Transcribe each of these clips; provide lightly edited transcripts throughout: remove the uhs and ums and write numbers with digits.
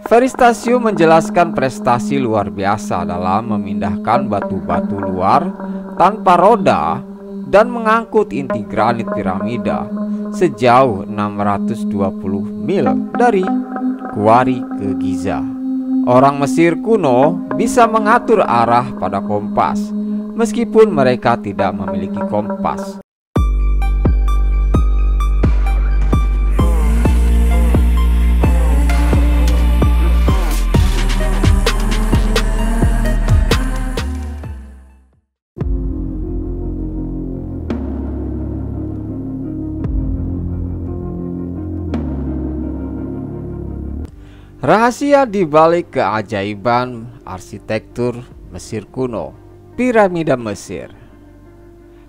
Veristasium menjelaskan prestasi luar biasa dalam memindahkan batu-batu luar tanpa roda dan mengangkut inti granit piramida sejauh 620 mil dari Kuari ke Giza. Orang Mesir kuno bisa mengatur arah pada kompas, meskipun mereka tidak memiliki kompas. Rahasia di balik keajaiban arsitektur Mesir kuno, piramida Mesir.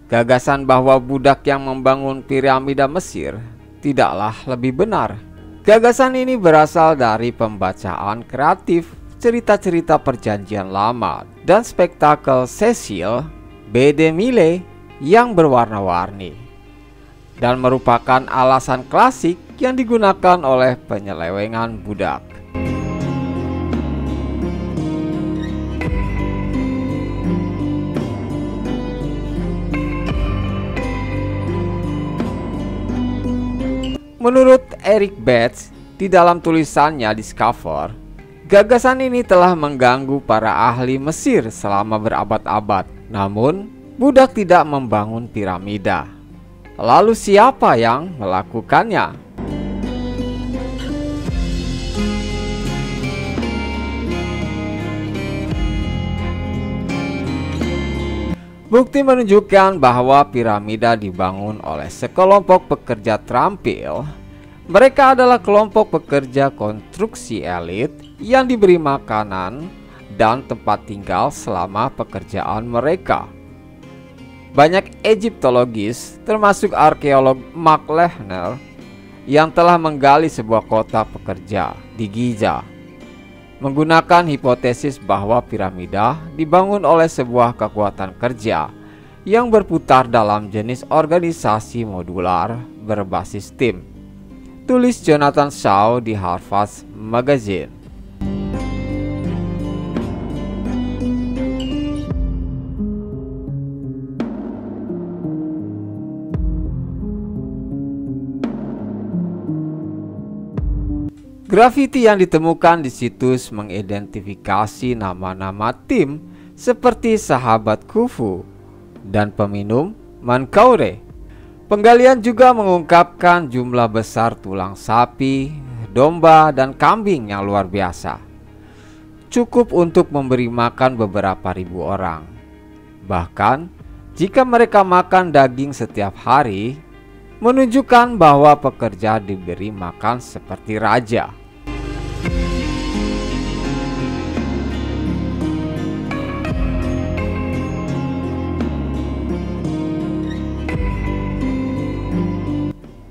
Gagasan bahwa budak yang membangun piramida Mesir tidaklah lebih benar. Gagasan ini berasal dari pembacaan kreatif cerita-cerita perjanjian lama dan spektakel Cecil B. DeMille yang berwarna-warni, dan merupakan alasan klasik yang digunakan oleh penyelewengan budak. Menurut Eric Betts di dalam tulisannya Discover, gagasan ini telah mengganggu para ahli Mesir selama berabad-abad. Namun, budak tidak membangun piramida. Lalu siapa yang melakukannya? Bukti menunjukkan bahwa piramida dibangun oleh sekelompok pekerja terampil. Mereka adalah kelompok pekerja konstruksi elit yang diberi makanan dan tempat tinggal selama pekerjaan mereka. Banyak Egyptologis, termasuk arkeolog Mark Lechner, yang telah menggali sebuah kota pekerja di Giza, menggunakan hipotesis bahwa piramida dibangun oleh sebuah kekuatan kerja yang berputar dalam jenis organisasi modular berbasis tim. Tulis Jonathan Shaw di Harvard Magazine. Grafiti yang ditemukan di situs mengidentifikasi nama-nama tim seperti sahabat Khufu dan peminum Mankaure. Penggalian juga mengungkapkan jumlah besar tulang sapi, domba, dan kambing yang luar biasa. Cukup untuk memberi makan beberapa ribu orang. Bahkan, jika mereka makan daging setiap hari, menunjukkan bahwa pekerja diberi makan seperti raja.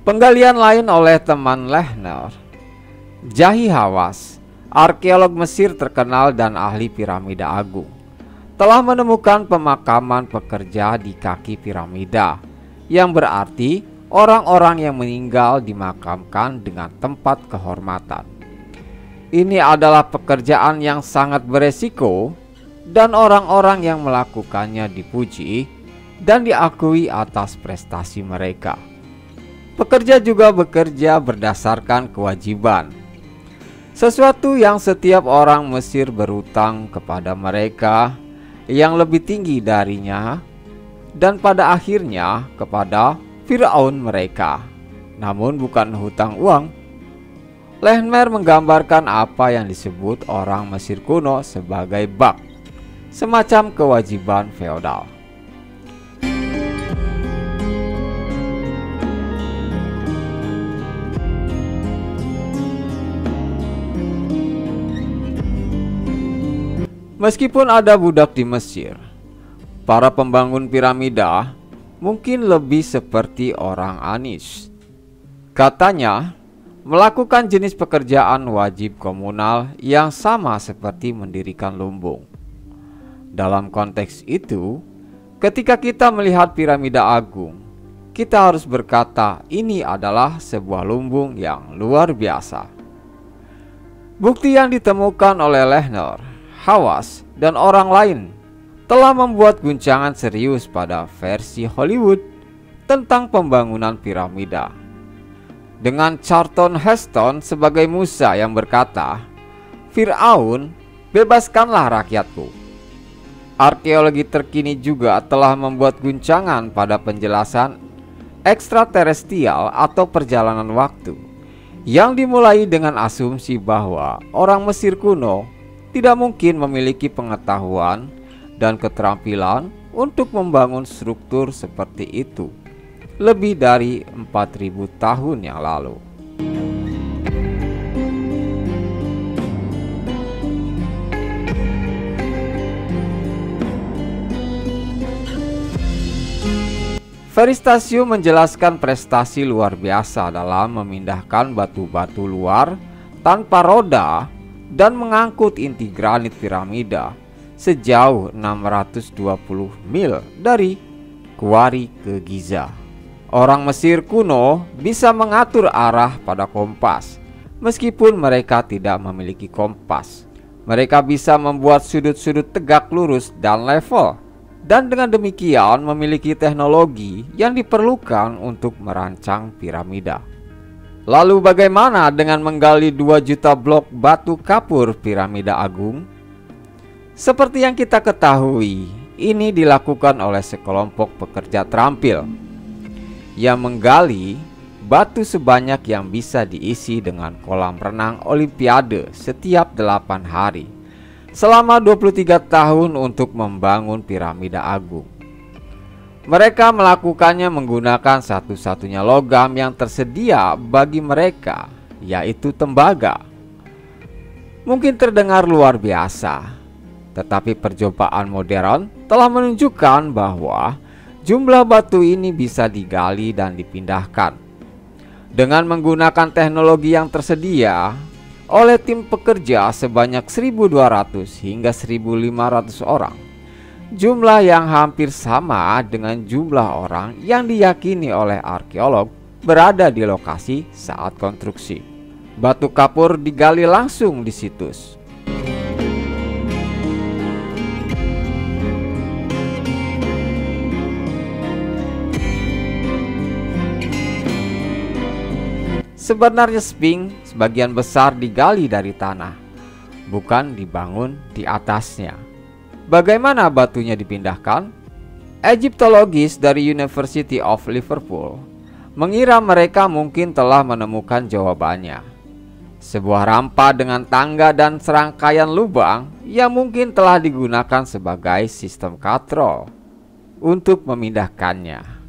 Penggalian lain oleh teman Lechner, Jahi Hawass, arkeolog Mesir terkenal dan ahli piramida agung, telah menemukan pemakaman pekerja di kaki piramida, yang berarti orang-orang yang meninggal dimakamkan dengan tempat kehormatan. Ini adalah pekerjaan yang sangat beresiko, dan orang-orang yang melakukannya dipuji dan diakui atas prestasi mereka. Pekerja juga bekerja berdasarkan kewajiban, sesuatu yang setiap orang Mesir berutang kepada mereka yang lebih tinggi darinya, dan pada akhirnya kepada Firaun mereka, namun bukan hutang uang. Lechner menggambarkan apa yang disebut orang Mesir kuno sebagai bak, semacam kewajiban feodal. Meskipun ada budak di Mesir, para pembangun piramida mungkin lebih seperti orang Anish. Katanya, melakukan jenis pekerjaan wajib komunal yang sama seperti mendirikan lumbung. Dalam konteks itu, ketika kita melihat piramida agung, kita harus berkata ini adalah sebuah lumbung yang luar biasa. Bukti yang ditemukan oleh Lehner, Hawass, dan orang lain telah membuat guncangan serius pada versi Hollywood tentang pembangunan piramida. Dengan Charlton Heston sebagai Musa yang berkata, "Fir'aun, bebaskanlah rakyatku." Arkeologi terkini juga telah membuat guncangan pada penjelasan ekstraterestrial atau perjalanan waktu, yang dimulai dengan asumsi bahwa orang Mesir kuno tidak mungkin memiliki pengetahuan dan keterampilan untuk membangun struktur seperti itu lebih dari 4.000 tahun yang lalu. Veristasium menjelaskan prestasi luar biasa dalam memindahkan batu-batu luar tanpa roda dan mengangkut inti granit piramida sejauh 620 mil dari Kuari ke Giza. Orang Mesir kuno bisa mengatur arah pada kompas, meskipun mereka tidak memiliki kompas. Mereka bisa membuat sudut-sudut tegak lurus dan level, dan dengan demikian memiliki teknologi yang diperlukan untuk merancang piramida. Lalu bagaimana dengan menggali 2 juta blok batu kapur piramida agung? Seperti yang kita ketahui, ini dilakukan oleh sekelompok pekerja terampil yang menggali batu sebanyak yang bisa diisi dengan kolam renang Olimpiade setiap 8 hari selama 23 tahun untuk membangun piramida agung. Mereka melakukannya menggunakan satu-satunya logam yang tersedia bagi mereka, yaitu tembaga. Mungkin terdengar luar biasa, tetapi percobaan modern telah menunjukkan bahwa jumlah batu ini bisa digali dan dipindahkan dengan menggunakan teknologi yang tersedia oleh tim pekerja sebanyak 1.200 hingga 1.500 orang. Jumlah yang hampir sama dengan jumlah orang yang diyakini oleh arkeolog berada di lokasi saat konstruksi. Batu kapur digali langsung di situs. Sebenarnya Sphinx sebagian besar digali dari tanah, bukan dibangun di atasnya. Bagaimana batunya dipindahkan? Egyptologis dari University of Liverpool mengira mereka mungkin telah menemukan jawabannya. Sebuah rampa dengan tangga dan serangkaian lubang yang mungkin telah digunakan sebagai sistem katrol untuk memindahkannya.